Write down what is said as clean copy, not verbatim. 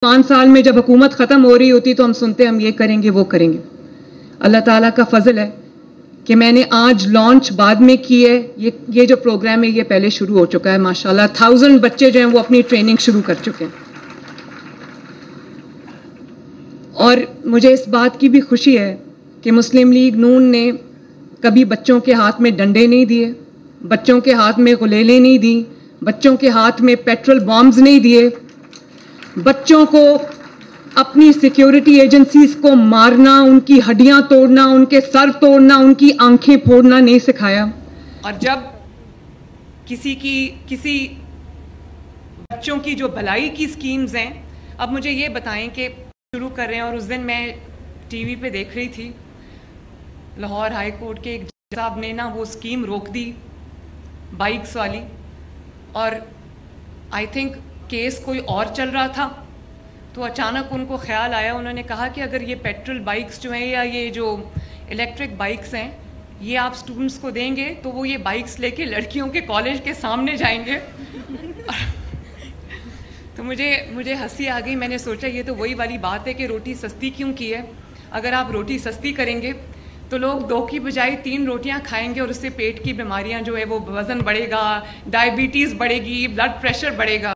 5 سال میں جب حکومت ختم ہو رہی ہوتی تو ہم سنتے ہم یہ کریں گے وہ کریں گے. اللہ تعالیٰ کا فضل ہے کہ میں نے آج لانچ بعد میں کی ہے. یہ جو پروگرام ہے یہ پہلے شروع ہو چکا ہے. ماشاءاللہ 1000 بچے جو ہیں وہ اپنی ٹریننگ شروع کر چکے ہیں. اور مجھے اس بات کی بھی خوشی ہے کہ مسلم لیگ نون نے کبھی بچوں کے ہاتھ میں ڈنڈے نہیں دیے, بچوں کے ہاتھ میں غلیلیں نہیں دی, بچوں کے ہاتھ میں پیٹرول بامز نہیں دیے, بچوں کو اپنی سیکیورٹی ایجنسیز کو مارنا, ان کی ہڈیاں توڑنا, ان کے سر توڑنا, ان کی آنکھیں پھوڑنا نہیں سکھایا. اور جب کسی بچوں کی جو بھلائی کی سکیمز ہیں, اب مجھے یہ بتائیں کہ شروع کر رہے ہیں. اور اس دن میں ٹی وی پہ دیکھ رہی تھی لاہور ہائی کورٹ کے ایک جج صاحب نے نا وہ سکیم روک دی بائکس والی, اور آئی تھنک کیس کوئی اور چل رہا تھا تو اچانک ان کو خیال آیا, انہوں نے کہا کہ اگر یہ پیٹرول بائکس جو ہیں یا یہ جو الیکٹرک بائکس ہیں یہ آپ اسٹوڈنٹس کو دیں گے تو وہ یہ بائکس لے کے لڑکیوں کے کالج کے سامنے جائیں گے. تو مجھے ہنسی آ گئی. میں نے سوچا یہ تو وہی والی بات ہے کہ روٹی سستی کیوں کی ہے. اگر آپ روٹی سستی کریں گے تو لوگ 2 کی بجائے 3 روٹیاں کھائیں گے, اور اس سے پیٹ کی بیماریاں جو ہے وہ وزن بڑھے گا, ڈائبٹیز بڑھے گی, بلڈ پریشر بڑھے گا.